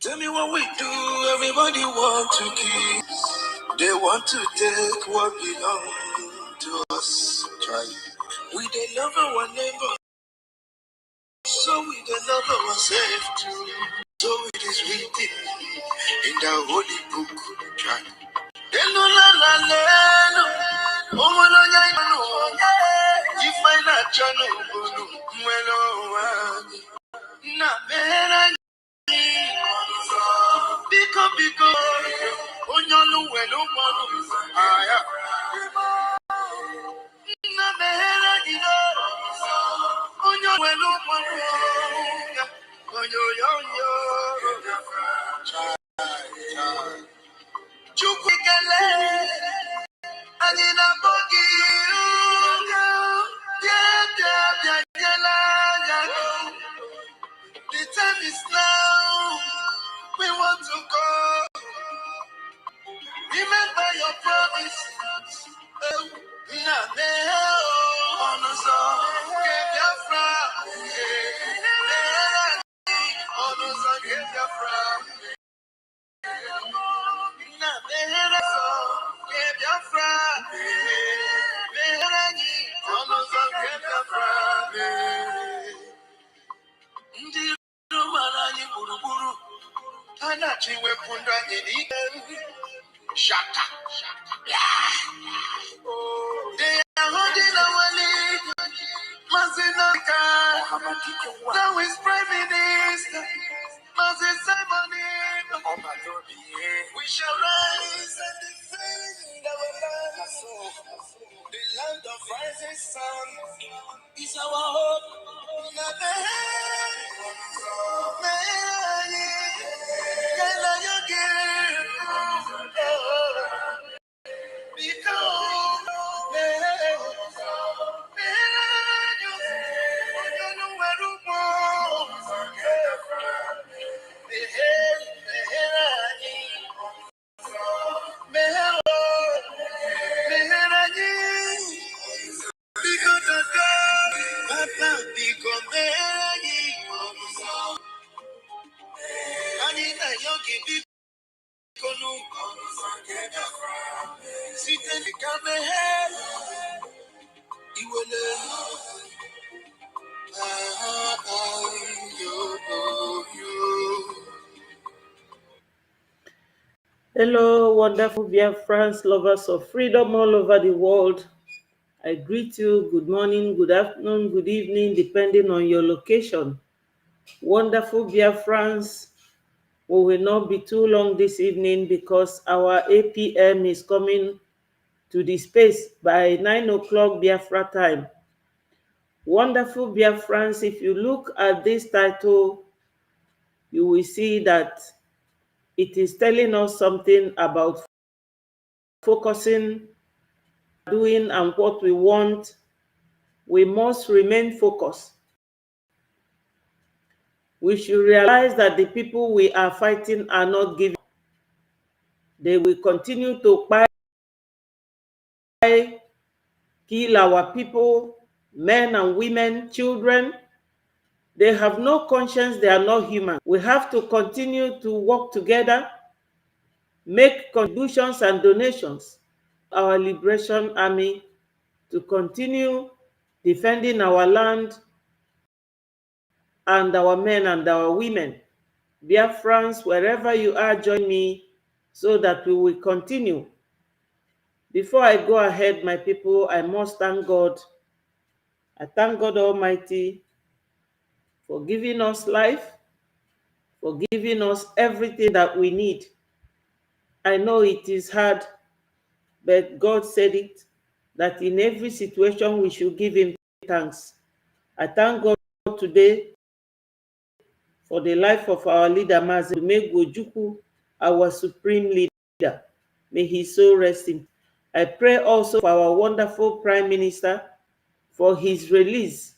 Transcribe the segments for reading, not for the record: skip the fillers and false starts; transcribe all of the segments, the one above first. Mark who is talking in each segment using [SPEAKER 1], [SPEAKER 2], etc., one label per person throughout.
[SPEAKER 1] Tell me what we do, everybody want to keep. They want to take what belongs to us. Try. We they love our neighbor, so we they love ourselves too. So it is written in the holy book. Try. You find a channel, Biko, onyolu welu monu, aya. Na mehera gido, onyolu welu monu, onyoyo. Chukwikele, anina bogi, the time is now. We want to go. Remember your promise. Shaka. They are holding our lead. Mazinaka. Now is Prime Minister. Moses Simon. We shall rise and defend our land. The land of rising sun is our hope.
[SPEAKER 2] Hello, wonderful Biafrans, lovers of freedom all over the world. I greet you. Good morning, good afternoon, good evening, depending on your location. Wonderful Biafrans, we will not be too long this evening because our APM is coming to the space by 9 o'clock Biafra time. Wonderful Biafrans, if you look at this title, you will see that it is telling us something about focusing, doing, and what we want. We must remain focused. We should realize that the people we are fighting are not giving. They will continue to kill our people, men and women, children. They have no conscience, they are not human. We have to continue to work together, make contributions and donations. Our liberation army to continue defending our land and our men and our women. Biafrans, wherever you are, join me so that we will continue. Before I go ahead, my people, I must thank God. I thank God Almighty for giving us life, for giving us everything that we need. I know it is hard, but God said it, that in every situation we should give him thanks. I thank God today for the life of our leader, Mazi Ojukwu, our supreme leader. May he so rest in. I pray also for our wonderful Prime Minister, for his release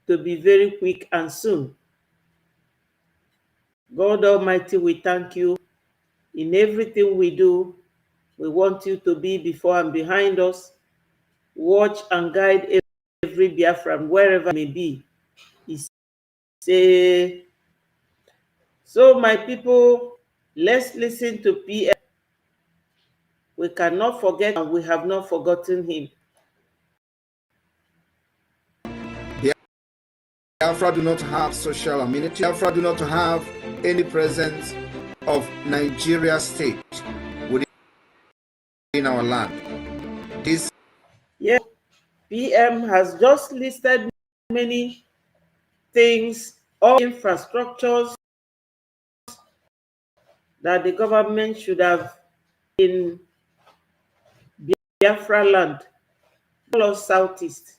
[SPEAKER 2] to be very quick and soon. God Almighty, we thank you. In everything we do, we want you to be before and behind us. watch and guide every Biafran wherever it may be. He say, so my people, let's listen to PM. We cannot forget and we have not forgotten him.
[SPEAKER 1] Biafra do not have social amenity. Biafra do not have any presence of Nigeria state within our land. This
[SPEAKER 2] PM has just listed many things, all infrastructures that the government should have in Biafra land, all of Southeast.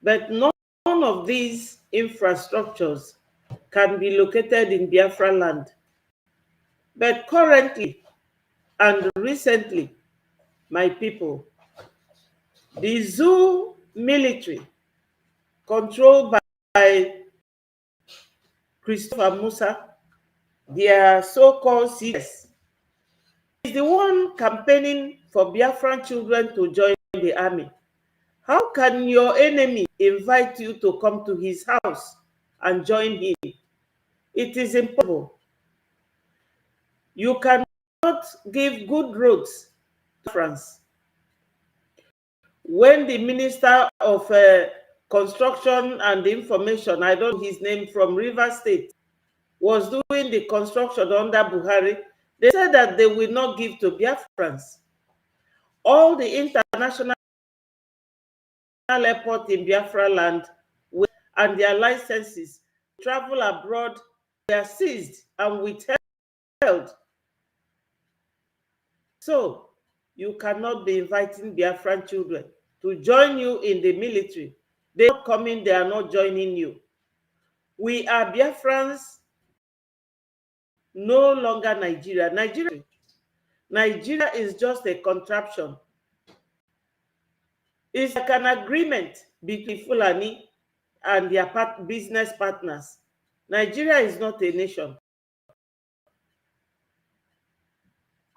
[SPEAKER 2] But none of these infrastructures can be located in Biafra land. But currently and recently, my people, the zoo military controlled by Christopher Musa, their so-called CS, is the one campaigning for Biafran children to join the army. How can your enemy invite you to come to his house and join him? It is impossible. You cannot give good roads to France. When the Minister of Construction and Information, I don't know his name, from Rivers State, was doing the construction under Buhari, they said that they will not give to Biafrans. All the international airports in Biafra land and their licenses to travel abroad were seized and withheld. So you cannot be inviting Biafran children to join you in the military. They are not coming, they are not joining you. We are Biafrans, no longer Nigeria. Nigeria is just a contraption. It's like an agreement between Fulani and their business partners. Nigeria is not a nation.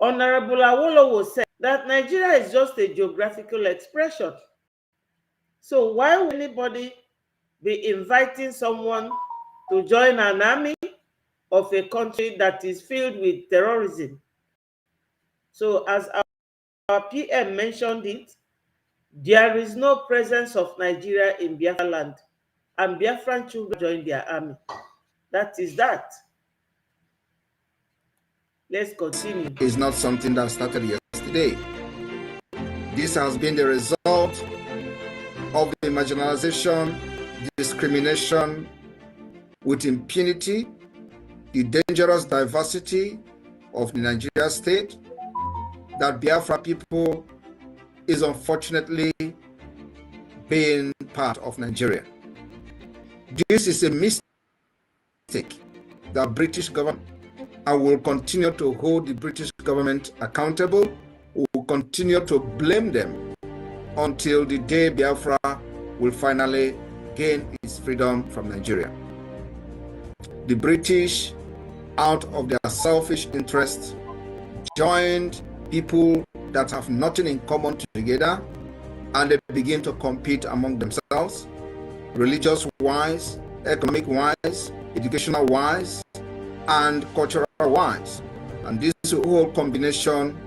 [SPEAKER 2] Honorable Awolowo said that Nigeria is just a geographical expression. So why would anybody be inviting someone to join an army of a country that is filled with terrorism? So as our PM mentioned it, there is no presence of Nigeria in Biafra land, and Biafran children join their army. That is that. Let's continue.
[SPEAKER 1] It's not something that started yesterday. This has been the result of the marginalization, discrimination with impunity, the dangerous diversity of the Nigeria state that Biafra people is unfortunately being part of Nigeria. This is a mistake that British government, and will continue to hold the British government accountable. We will continue to blame them until the day Biafra will finally gain its freedom from Nigeria. The British, out of their selfish interests, joined people that have nothing in common together, and they begin to compete among themselves, religious-wise, economic-wise, educational-wise, and cultural-wise. And this whole combination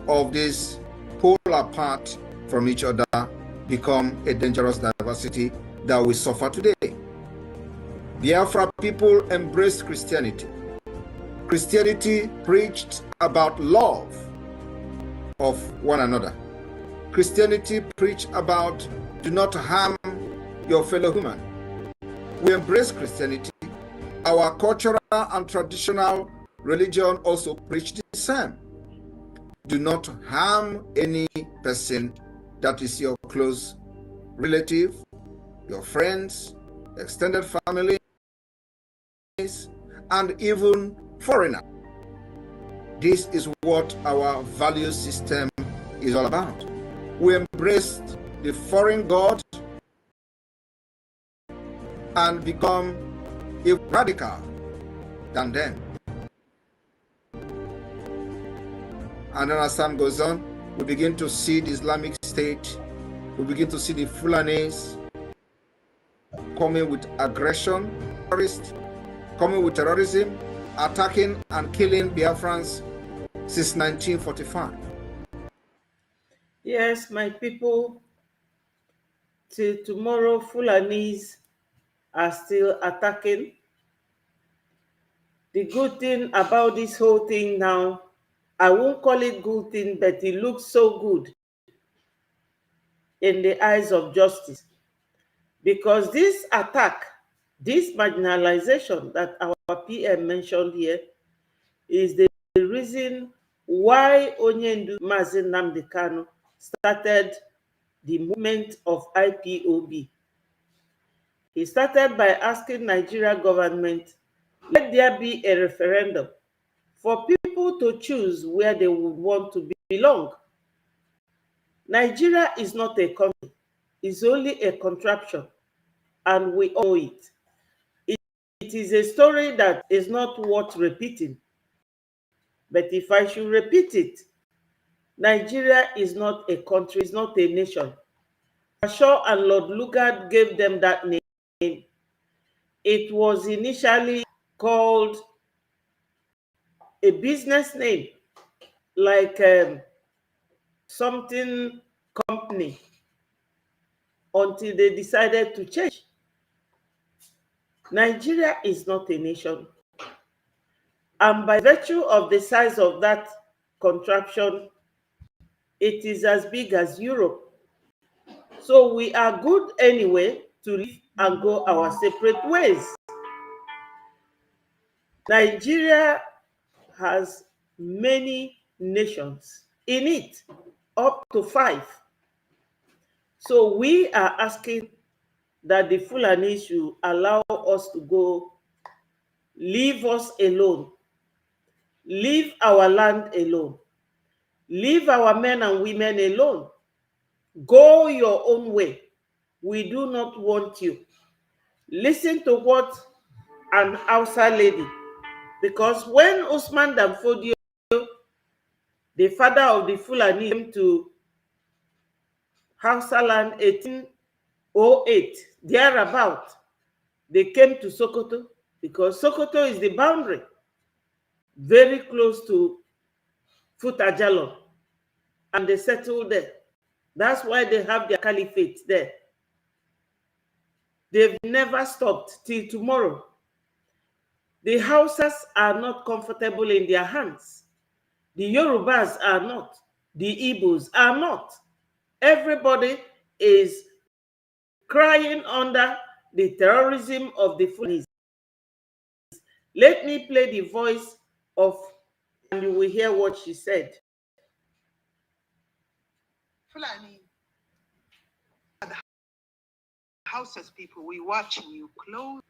[SPEAKER 1] of this pull apart from each other become a dangerous diversity that we suffer today. Biafra people embraced Christianity. Christianity preached about love of one another. Christianity preached about do not harm your fellow human. We embrace Christianity. Our cultural and traditional religion also preach the same. Do not harm any person that is your close relative, your friends, extended family, and even foreigner. This is what our value system is all about. We embraced the foreign god and become radical than them. And then as time goes on, we begin to see the Islamic State We begin to see the Fulanis coming with aggression, terrorists coming with terrorism, attacking and killing Biafrans since 1945.
[SPEAKER 2] Yes, my people, till tomorrow, Fulanis are still attacking. The good thing about this whole thing now, I won't call it good thing, but it looks so good in the eyes of justice. Because this attack, this marginalization that our PM mentioned here, is the reason why Onyendu Mazi Nnamdi Kanu started the movement of IPOB. He started by asking Nigeria government, let there be a referendum for people to choose where they would want to belong. Nigeria is not a country, it's only a contraption, and we all know it. It is a story that is not worth repeating. But if I should repeat it, Nigeria is not a country, it's not a nation. Shaw and Lord Lugard gave them that name. It was initially called a business name, like something company, until they decided to change. Nigeria is not a nation. And by virtue of the size of that contraption, it is as big as Europe. So we are good anyway to live and go our separate ways. Nigeria has many nations in it, up to 5. So we are asking that the Fulani should allow us to go, leave us alone, leave our land alone, leave our men and women alone. Go your own way. We do not want you. Listen to what an Hausa lady, because when Usman Danfodio, the father of the Fulani, came to Hausa land 1808, thereabout, they came to Sokoto, because Sokoto is the boundary, very close to Futajalon, and they settled there. That's why they have their caliphate there. They've never stopped till tomorrow. The Hausas are not comfortable in their hands. The Yorubas are not. The Igbos are not. Everybody is crying under the terrorism of the Fulanis. Let me play the voice of, and you will hear what she said.
[SPEAKER 3] Fulani, the Hausa's people, we watching you close.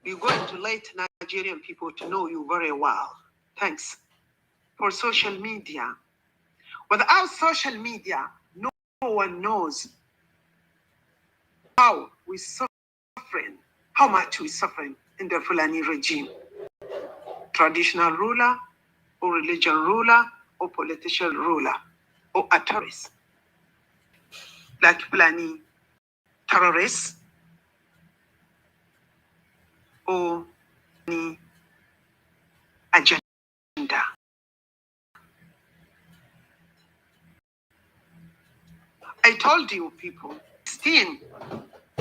[SPEAKER 3] You're going to let Nigerian people to know you very well. Thanks for social media. Without social media, no one knows how we're suffering, how much we're suffering in the Fulani regime. Traditional ruler, or religion ruler, or political ruler, or a terrorist. Like Fulani terrorists, or any agenda. I told you people, 16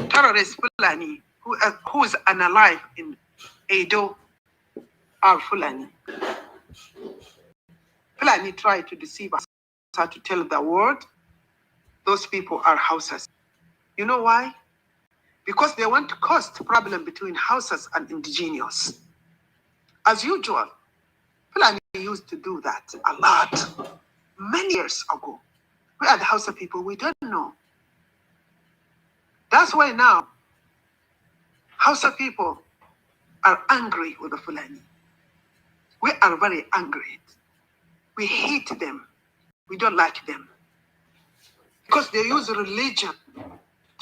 [SPEAKER 3] terrorist Fulani who's unalive in Edo are Fulani. Fulani try to deceive us, to tell the world those people are Hausas. You know why? Because they want to cause the problem between Hausas and indigenous. As usual, Fulani used to do that a lot, many years ago. We are the Hausa people, we don't know. That's why now, Hausa people are angry with the Fulani. We are very angry. We hate them. We don't like them. Because they use religion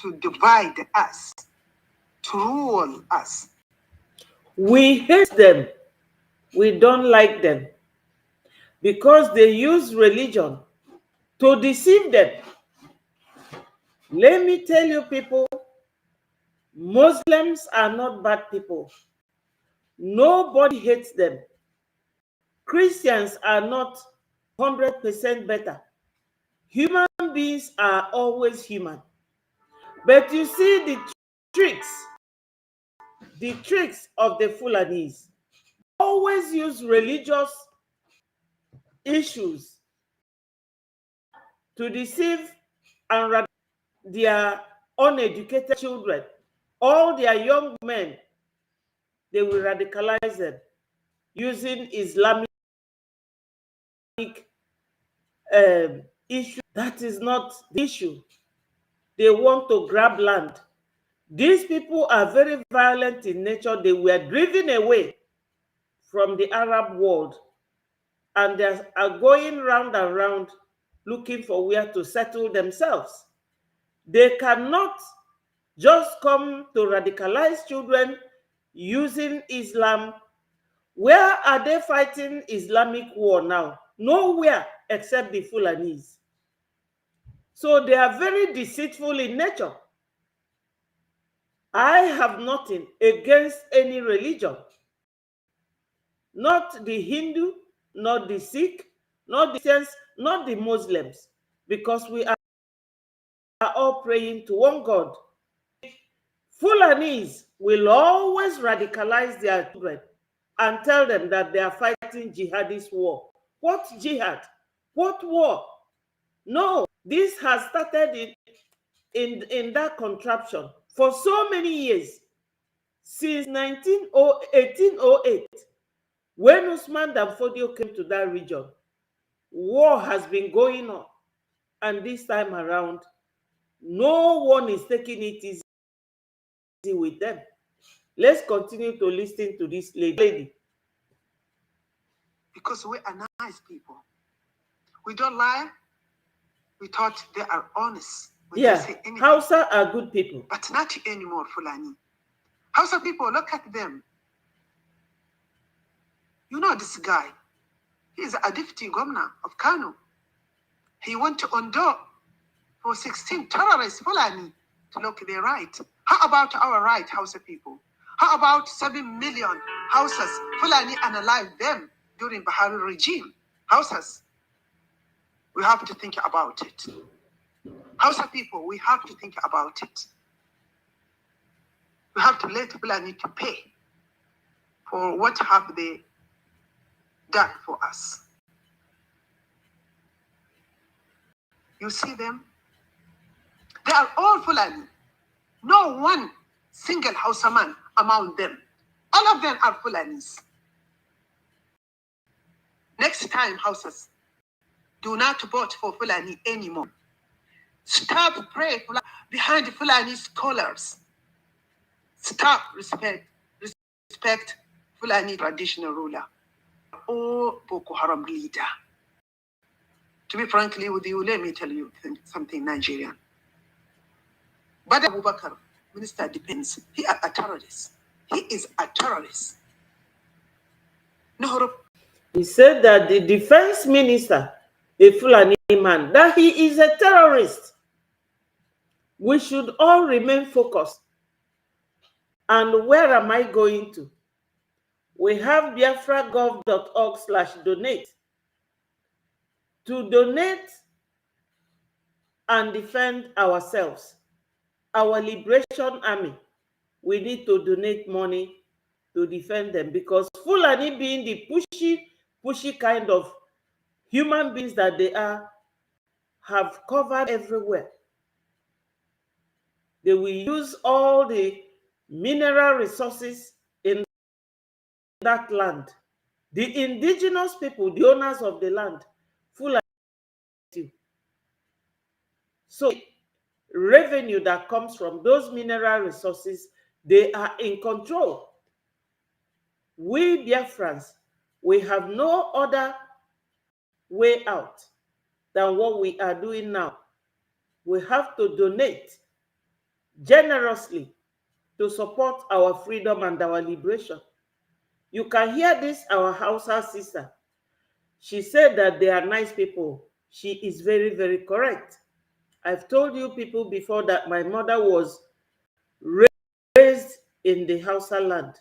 [SPEAKER 3] to divide us, to rule us.
[SPEAKER 2] We hate them. We don't like them. Because they use religion to deceive them. Let me tell you, people, Muslims are not bad people. Nobody hates them. Christians are not 100% better. Human beings are always human. But you see tricks, the tricks of the Fulanis always use religious issues to deceive and their uneducated children. All their young men, they will radicalize them using Islamic issue. That is not the issue. They want to grab land. These people are very violent in nature. They were driven away from the Arab world, and they are going round and round looking for where to settle themselves. They cannot just come to radicalize children using Islam. Where are they fighting Islamic war now? Nowhere except the Fulanis. So they are very deceitful in nature. I have nothing against any religion, not the Hindu, not the Sikh, not the Christians, not the Muslims, because we are all praying to one God. Fulanis will always radicalize their children and tell them that they are fighting jihadist war. What jihad? What war? No, this has started in that contraption for so many years. Since 1808, when Usman Dan Fodio came to that region, war has been going on. And this time around, no one is taking it easy with them. Let's continue to listen to this lady.
[SPEAKER 3] Because we are nice people. We don't lie. We thought they are honest. We
[SPEAKER 2] Yeah,
[SPEAKER 3] don't say anything.
[SPEAKER 2] Hausa are good people.
[SPEAKER 3] But not anymore, Fulani. Hausa people, look at them. You know this guy. He is a deputy governor of Kano. He went to Ondo for 16 terrorists, Fulani, to look their right. How about our right, Hausa people? How about 7 million Hausas, Fulani, unalive them during Bahari regime? Hausas, we have to think about it. Hausa people, we have to think about it. We have to let Fulani to pay for what have they done for us. You see them? They are all Fulani. No one single Hausa man among them. All of them are Fulanis. Next time, Hausas, do not vote for Fulani anymore. Stop praying behind Fulani scholars. Stop respect Fulani traditional ruler or Boko Haram leader. To be frankly with you, let me tell you something, Nigerian. But Abu Bakr, Minister of Defense, he is a terrorist. He is a terrorist. No,
[SPEAKER 2] he said that the defense minister, a Fulani man, that he is a terrorist. We should all remain focused. And where am I going to? We have biafragov.org/donate to donate and defend ourselves. Our liberation army, we need to donate money to defend them, because Fulani, being the pushy kind of human beings that they are, have covered everywhere. They will use all the mineral resources in that land. The indigenous people, the owners of the land, Fulani. So revenue that comes from those mineral resources, they are in control. We Biafrans, we have no other way out than what we are doing now. We have to donate generously to support our freedom and our liberation. You can hear this, our Hausa sister. She said that they are nice people. She is very, very correct. I've told you people before that my mother was raised in the Hausa land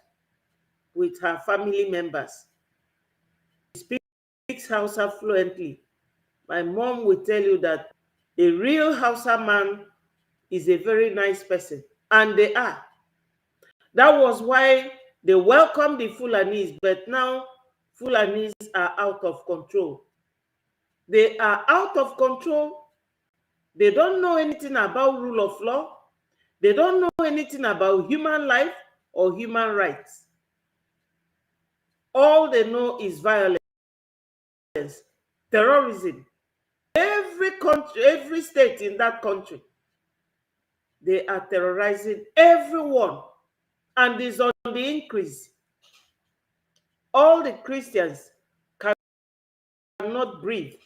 [SPEAKER 2] with her family members. She speaks Hausa fluently. My mom will tell you that a real Hausa man is a very nice person, and they are. That was why they welcomed the Fulanis, but now Fulanis are out of control. They are out of control. They don't know anything about rule of law. They don't know anything about human life or human rights. All they know is violence, terrorism. Every country, every state in that country, they are terrorizing everyone, and is on the increase. All the Christians cannot breathe.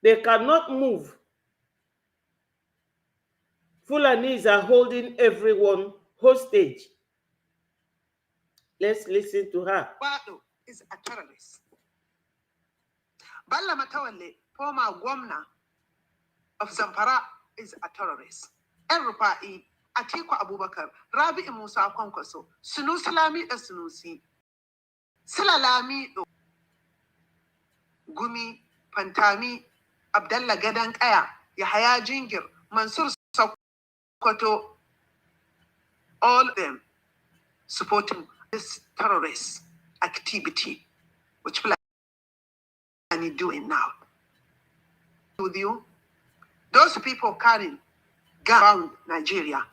[SPEAKER 2] They cannot move. Fulanis are holding everyone hostage. Let's listen to her.
[SPEAKER 3] Wado is a terrorist. Balla Matawalle, former governor of Zamfara, is a terrorist. El Rufa'i, Atiku Abubakar, Rabi'u Musa Kwankwaso, Sunusi Lamido Sunusi, Sila Lamido, Gumi, Pantami, Abdallah Gadan Kaya, Yahaya Jingir, Mansur Sokoto, all of them supporting this terrorist activity, which Fulani doing now. With you, those people carrying gun around Nigeria,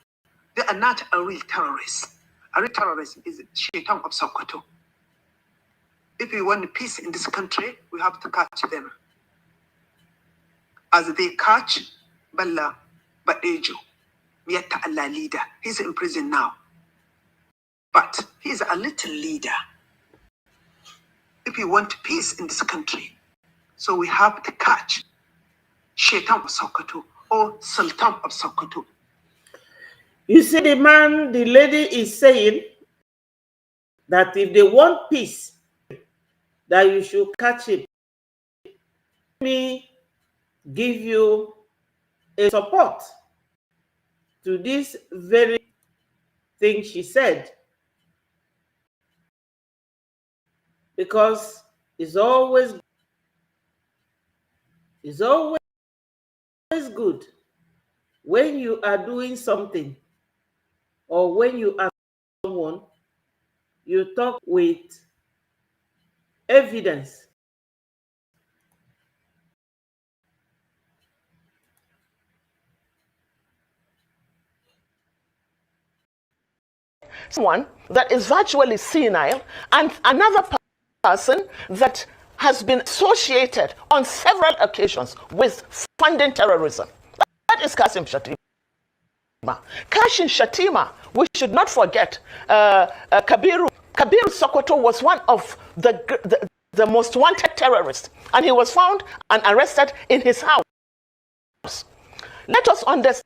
[SPEAKER 3] they are not a real terrorist. A real terrorist is Shaitan of Sokoto. If we want peace in this country, we have to catch them. As they catch Balla Badejo, Mieta Allah leader. He's in prison now. But he's a little leader. If we want peace in this country, so we have to catch Shaitan of Sokoto or Sultan of Sokoto.
[SPEAKER 2] You see, the lady is saying that if they want peace, that you should catch him. Let me give you a support to this very thing she said, because it's always good when you are doing something or when you are someone, you talk with evidence.
[SPEAKER 1] Someone that is virtually senile and another person that has been associated on several occasions with funding terrorism. That is Kasim Shatima. Kashim Shatima, we should not forget, Kabiru Sokoto was one of the most wanted terrorists, and he was found and arrested in his house. Let us understand.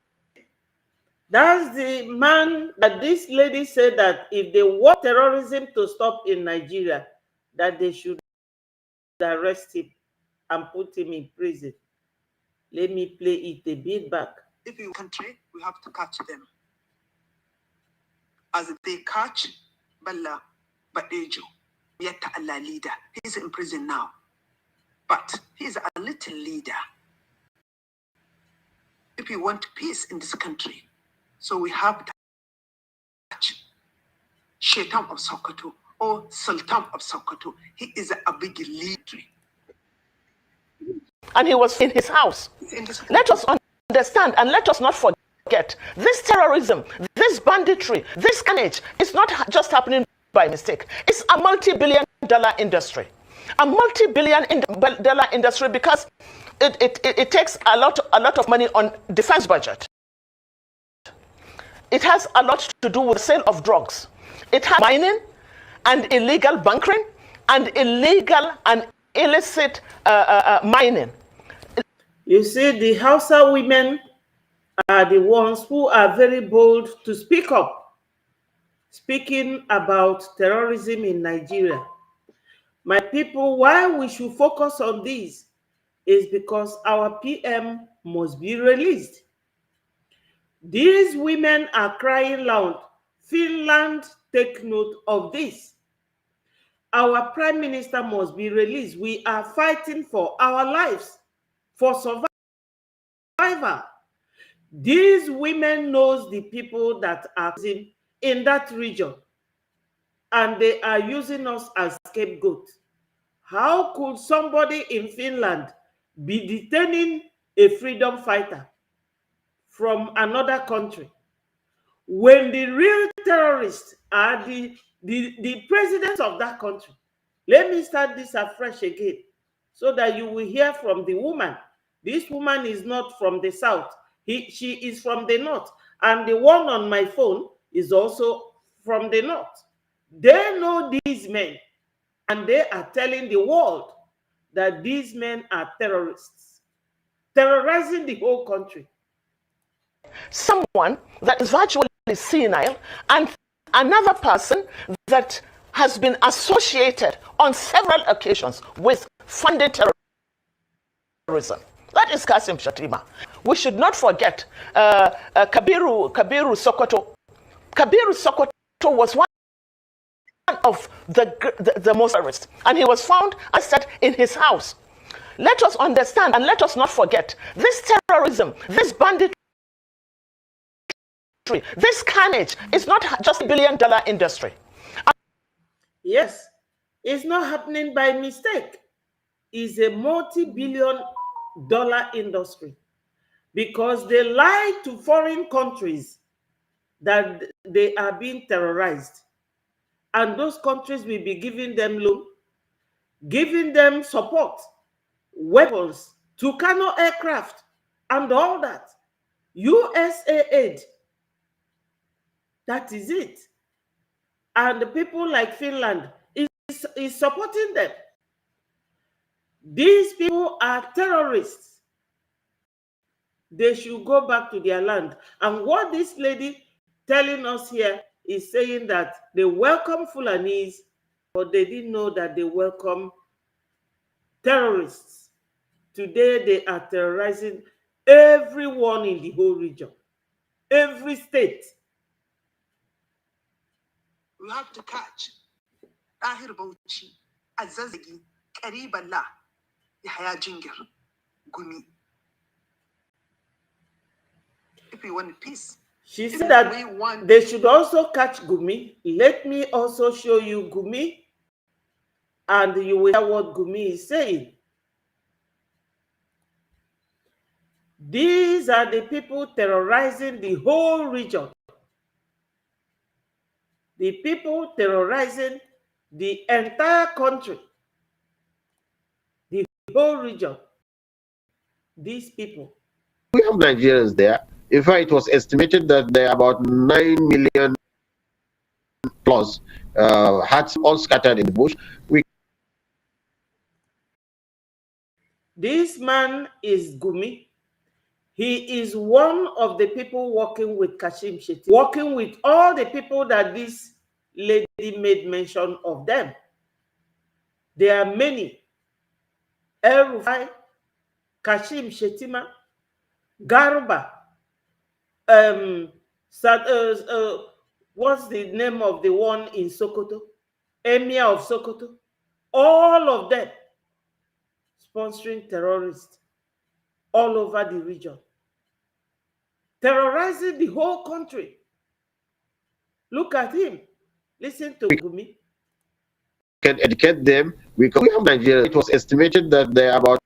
[SPEAKER 2] That's the man that this lady said that if they want terrorism to stop in Nigeria, that they should arrest him and put him in prison. Let me play it a bit back.
[SPEAKER 3] If you country, we have to catch them. As they catch Balla Badejo, Mieta Allah leader. He's in prison now. But he's a little leader. If we want peace in this country, so we have to catch Shaitan of Sokoto or Sultan of Sokoto. He is a big leader.
[SPEAKER 1] And he was in his house. Let us understand and let us not forget, this terrorism, this banditry, this carnage is not just happening by mistake. It's a multi-billion-dollar industry. A multi-billion-dollar industry because it takes a lot of money on defense budget. It has a lot to do with the sale of drugs. It has mining and illegal bunkering and illegal and illicit mining.
[SPEAKER 2] You see, the Hausa women are the ones who are very bold to speak up, speaking about terrorism in Nigeria. My people, why we should focus on this is because our PM must be released. These women are crying loud. Finland, take note of this. Our Prime Minister must be released. We are fighting for our lives, for survival. These women knows the people that are in that region, and they are using us as scapegoats. How could somebody in Finland be detaining a freedom fighter from another country when the real terrorists are the president of that country? Let me start this afresh again so that you will hear from the woman. This woman is not from the south. She is from the north. And the one on my phone is also from the north. They know these men, and they are telling the world that these men are terrorists, terrorizing the whole country.
[SPEAKER 4] Someone that is virtually senile and another person that has been associated on several occasions with funded terrorism. That is Kasim Shatima. We should not forget Kabiru Sokoto. Kabiru Sokoto was one of the most terrorists, and he was found arrested in his house. Let us understand and let us not forget, this terrorism, this banditry, this carnage is not just $1 billion industry.
[SPEAKER 2] Yes, it's not happening by mistake. It's a multi-billion dollar industry, because they lie to foreign countries that they are being terrorized, and those countries will be giving them loan, giving them support, weapons, Tucano aircraft, and all that. USA aid. That is it. And the people like Finland is supporting them. These people are terrorists. They should go back to their land. And what this lady telling us here is saying that they welcome Fulanese, but they didn't know that they welcome terrorists. Today, they are terrorizing everyone in the whole region, every state.
[SPEAKER 3] We have to catch Tahir Bauchi, Azazagi, Karibala, Yahya Jingir, Gumi. If we want peace.
[SPEAKER 2] She said that they should also catch Gumi. Let me also show you Gumi, and you will hear what Gumi is saying. These are the people terrorizing the whole region. The people terrorizing the entire country, the whole region. These people.
[SPEAKER 5] We have Nigerians there. In fact, it was estimated that there are about 9 million plus huts all scattered in the bush.
[SPEAKER 2] This man is Gumi. He is one of the people working with Kashim Shetty, working with all the people that this lady made mention of them. There are many. El Rufai, Kashim Shettima, Garba, what's the name of the one in Sokoto? Emir of Sokoto. All of them sponsoring terrorists all over the region, terrorizing the whole country. Look at him. Listen to Gumi.
[SPEAKER 5] Can educate them. We have Nigeria. It was estimated that there are about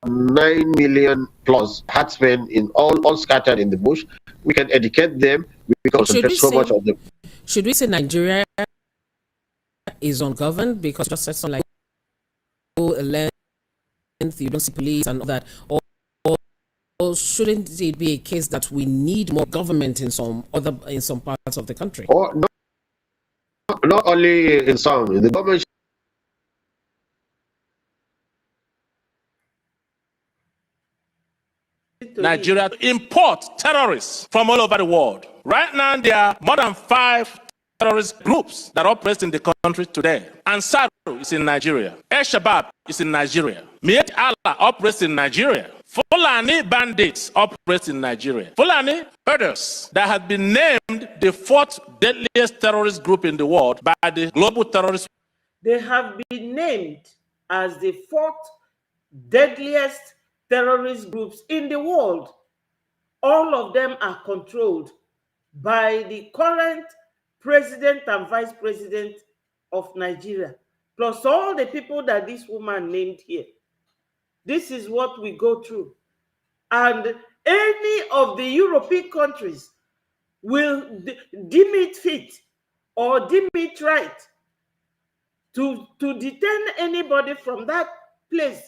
[SPEAKER 5] 9 million plus herdsmen in all scattered in the bush. We can educate them. We concentrate so much on them.
[SPEAKER 6] Should we say Nigeria is ungoverned because just said something like length, you don't see police and all that, or shouldn't it be a case that we need more government in some parts of the country?
[SPEAKER 5] Or not only in some, the government.
[SPEAKER 7] Nigeria import terrorists from all over the world. Right now, there are more than 5 terrorist groups that operate in the country today. And is in Nigeria. Al-Shabaab is in Nigeria. Miet Allah operates in Nigeria. Fulani bandits operate in Nigeria. Fulani herders that have been named the fourth deadliest terrorist group in the world by the global terrorist.
[SPEAKER 2] They have been named as the fourth deadliest terrorist groups in the world. All of them are controlled by the current president and vice president of Nigeria, plus all the people that this woman named here. This is what we go through. And any of the European countries will deem it fit or deem it right to detain anybody from that place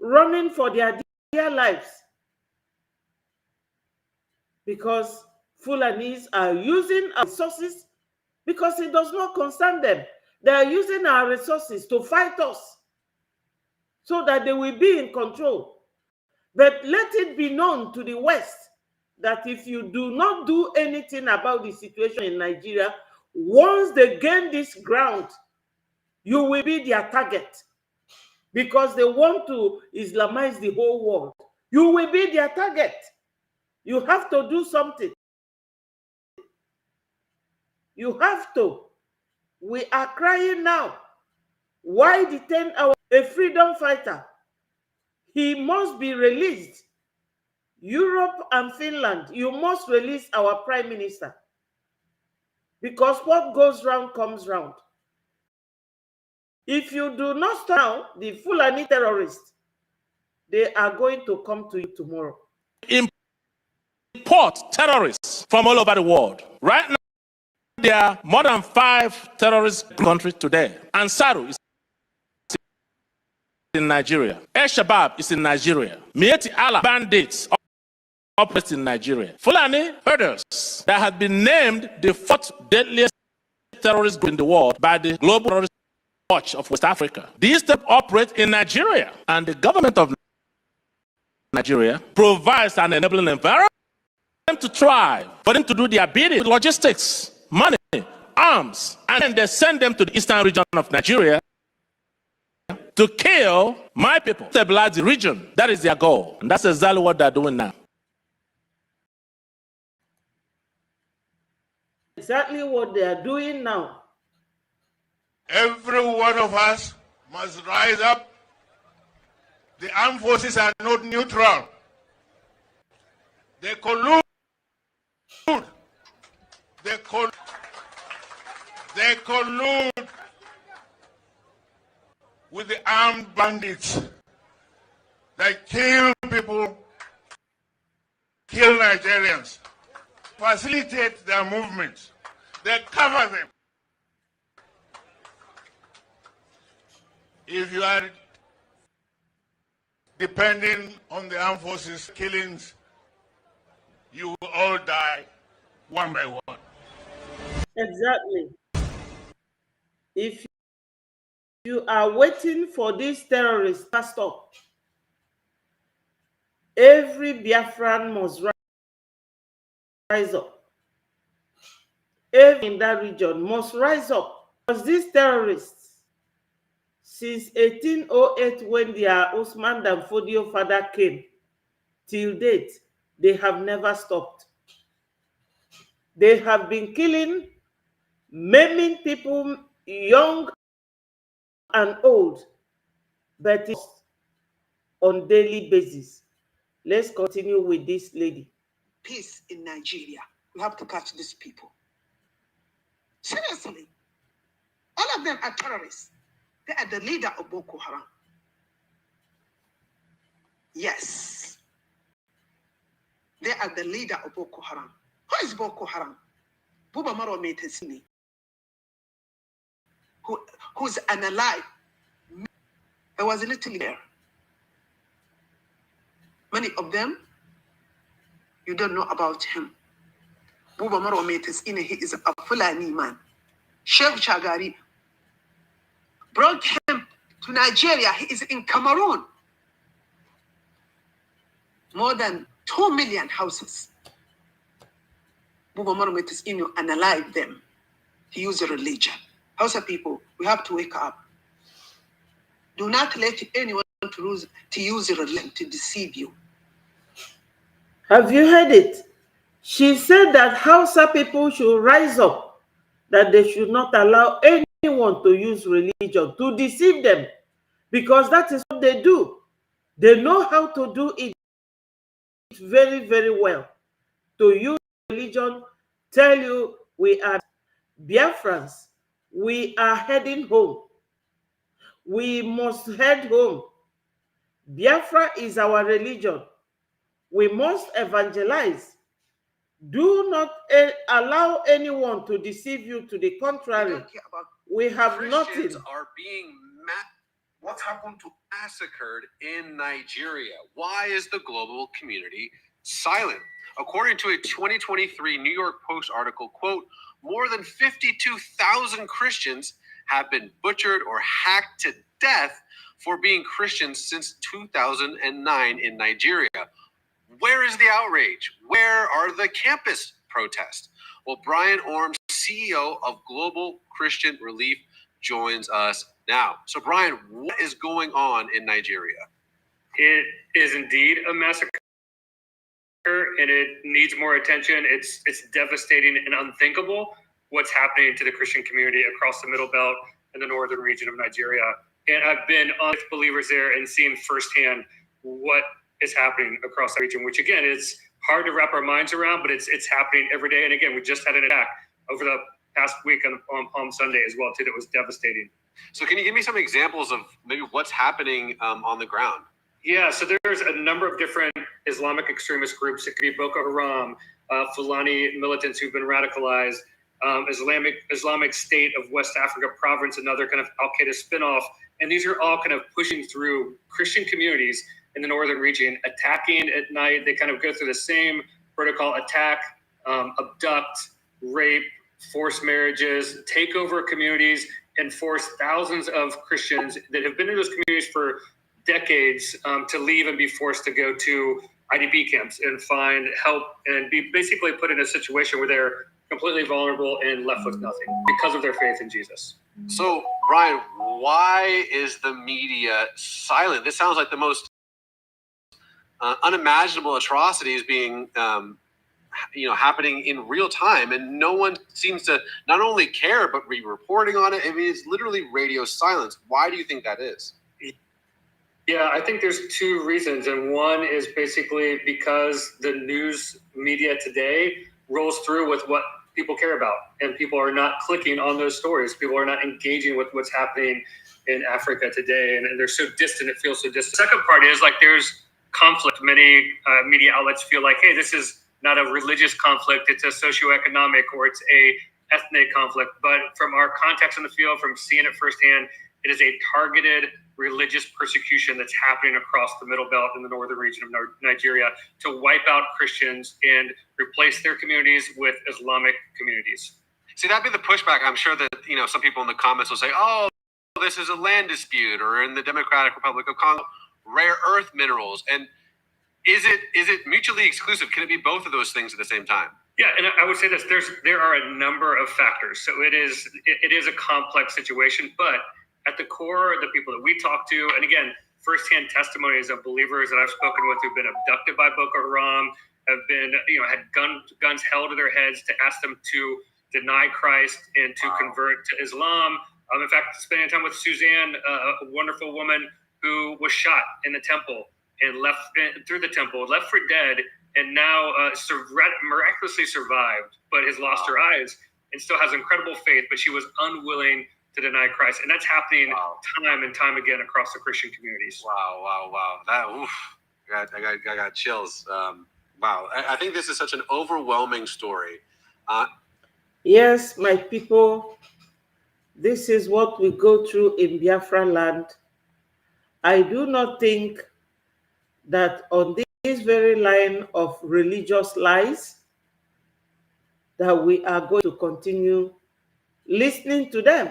[SPEAKER 2] running for their dear lives, because Fulanis are using our resources, because it does not concern them. They are using our resources to fight us so that they will be in control. But let it be known to the West that if you do not do anything about the situation in Nigeria, once they gain this ground, you will be their target, because they want to Islamize the whole world. You will be their target. You have to do something. You have to. We are crying now. Why detain a freedom fighter? He must be released. Europe and Finland, you must release our prime minister, because what goes round comes round. If you do not stop now, the Fulani terrorists, they are going to come to you tomorrow.
[SPEAKER 7] Import terrorists from all over the world. Right now, there are more than 5 terrorist countries today. Ansaru is in Nigeria. Al-Shabaab is in Nigeria. Mieti Allah bandits operate in Nigeria. Fulani herders that have been named the fourth deadliest terrorist group in the world by the Global Terrorist Watch of West Africa. These steps operate in Nigeria, and the government of Nigeria provides an enabling environment for them to thrive, for them to do their bidding with logistics, money, arms, and then they send them to the eastern region of Nigeria to kill my people, stabilize the region. That is their goal, and that's exactly what they're doing now.
[SPEAKER 2] Exactly what they are doing now.
[SPEAKER 8] Every one of us must rise up. The armed forces are not neutral. They collude. They collude with the armed bandits. They kill people, kill Nigerians, facilitate their movements. They cover them. If you are depending on the armed forces killings, you will all die one by one.
[SPEAKER 2] Exactly. If you are waiting for these terrorists to stop, every Biafran must rise up. Every in that region must rise up, because these terrorists, since 1808, when their Osman Dan Fodio father came, till date, they have never stopped. They have been killing, maiming people, young and old, but it's on daily basis. Let's continue with this lady.
[SPEAKER 3] Peace in Nigeria. We have to catch these people. Seriously. All of them are terrorists. They are the leader of Boko Haram. Yes. They are the leader of Boko Haram. Who is Boko Haram? Buba Maro Metesini. Who's unalive. I was a little there. Many of them, you don't know about him. Buba Maro Metesini, he is a Fulani man. Sheikh Shagari brought him to Nigeria. He is in Cameroon. More than 2 million houses. Buba Maro Metesini analyze them. He used a religion. Hausa people, we have to wake up. Do not let anyone to use religion to deceive you.
[SPEAKER 2] Have you heard it? She said that Hausa people should rise up, that they should not allow anyone to use religion to deceive them, because that is what they do. They know how to do it very, very well. To use religion, tell you we are Biafrans, we are heading home. We must head home. Biafra is our religion. We must evangelize. Do not allow anyone to deceive you. To the contrary, we have
[SPEAKER 1] Christians
[SPEAKER 2] nothing.
[SPEAKER 1] are being what's happened to massacred in Nigeria? Why is the global community silent? According to a 2023 New York Post article, quote, more than 52,000 Christians have been butchered or hacked to death for being Christians since 2009 in Nigeria. Where is the outrage? Where are the campus protests? Well, Brian Orme, CEO of Global Christian Relief, joins us now. So, Brian, what is going on in Nigeria?
[SPEAKER 9] It is indeed a massacre, and it needs more attention. It's devastating and unthinkable what's happening to the Christian community across the Middle Belt and the northern region of Nigeria. And I've been on with believers there and seen firsthand what is happening across the region, which again is hard to wrap our minds around, but it's happening every day. And again, we just had an attack over the past week on Palm Sunday as well too. That was devastating.
[SPEAKER 1] So can you give me some examples of maybe what's happening on the ground?
[SPEAKER 9] Yeah, so there's a number of different Islamic extremist groups. It could be Boko Haram, Fulani militants who've been radicalized, Islamic State of West Africa Province, another kind of Al-Qaeda spinoff. And these are all kind of pushing through Christian communities in the northern region, attacking at night. They kind of go through the same protocol: attack, abduct, rape, forced marriages, take over communities, and force thousands of Christians that have been in those communities for decades to leave and be forced to go to IDP camps and find help and be basically put in a situation where they're completely vulnerable and left with nothing because of their faith in Jesus.
[SPEAKER 1] So, Brian, why is the media silent? This sounds like the most unimaginable atrocities being happening in real time, and no one seems to not only care but be reporting on it. I mean, it's literally radio silence. Why do you think that is?
[SPEAKER 9] Yeah, I think there's two reasons, and one is basically because the news media today rolls through with what people care about, and people are not clicking on those stories. People are not engaging with what's happening in Africa today, and they're so distant, it feels so distant. The second part is like there's conflict. Many media outlets feel like, hey, this is not a religious conflict, it's a socioeconomic or it's a ethnic conflict. But from our context in the field, from seeing it firsthand, it is a targeted religious persecution that's happening across the Middle Belt in the northern region of Nigeria to wipe out Christians and replace their communities with Islamic communities.
[SPEAKER 1] See, that'd be the pushback. I'm sure that some people in the comments will say, "Oh, this is a land dispute," or in the Democratic Republic of Congo, rare earth minerals. And is it mutually exclusive? Can it be both of those things at the same time?
[SPEAKER 9] Yeah, and I would say this: there are a number of factors. So it is a complex situation, but at the core, the people that we talk to, and again, firsthand testimonies of believers that I've spoken with who've been abducted by Boko Haram, have been, had guns held to their heads to ask them to deny Christ and to convert to Islam. In fact, spending time with Suzanne, a wonderful woman who was shot in the temple and left through the temple, left for dead, and now miraculously survived, but has lost her eyes and still has incredible faith, but she was unwilling to deny Christ. And that's happening time and time again across the Christian communities.
[SPEAKER 1] Wow. I got chills. Wow. I think this is such an overwhelming story.
[SPEAKER 2] Yes, my people, this is what we go through in Biafra land. I do not think that on this very line of religious lies that we are going to continue listening to them.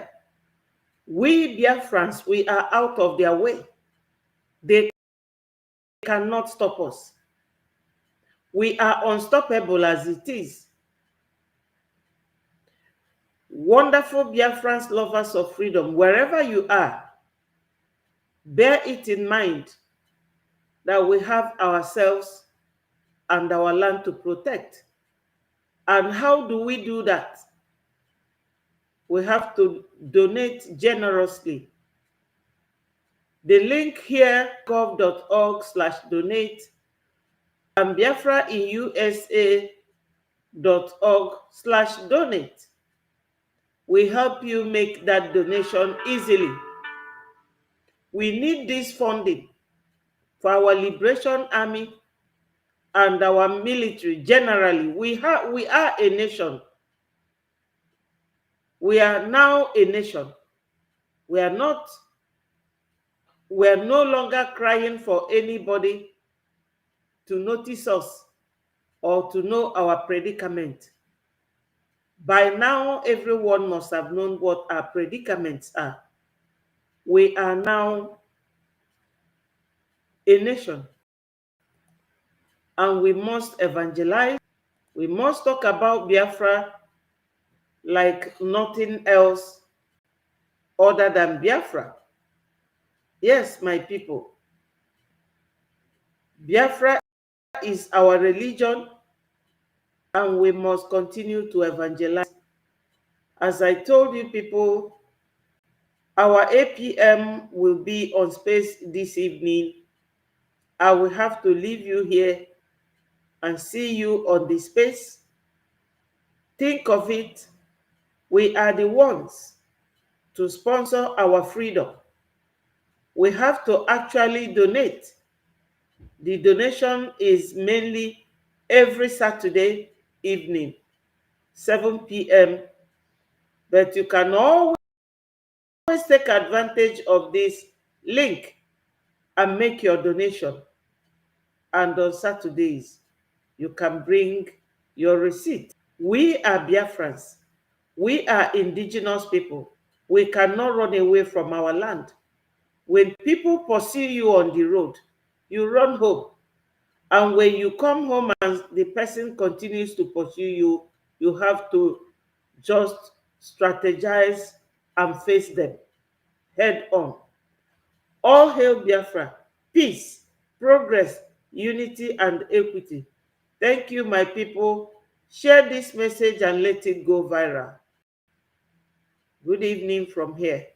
[SPEAKER 2] We Biafrans, we are out of their way. They cannot stop us. We are unstoppable as it is. Wonderful Biafrans, lovers of freedom, wherever you are, Bear it in mind that we have ourselves and our land to protect. And how do we do that? We have to donate generously. The link here, gov.org/donate, and biafrainUSA.org/donate. We help you make that donation easily. We need this funding for our liberation army and our military generally. We are a nation. We are now a nation. We are no longer crying for anybody to notice us or to know our predicament. By now, everyone must have known what our predicaments are. We are now a nation, and we must evangelize. We must talk about Biafra like nothing else other than Biafra. Yes, my people, Biafra is our religion, and we must continue to evangelize. As I told you people, our APM will be on space this evening. I will have to leave you here and see you on the space. Think of it, we are the ones to sponsor our freedom. We have to actually donate. The donation is mainly every Saturday evening, 7 p.m. But you can always take advantage of this link and make your donation. And on Saturdays, you can bring your receipt. We are Biafrans. We are indigenous people. We cannot run away from our land. When people pursue you on the road, you run home. And when you come home and the person continues to pursue you, you have to just strategize and face them head on. All hail Biafra, peace, progress, unity, and equity. Thank you, my people. Share this message and let it go viral. Good evening from here.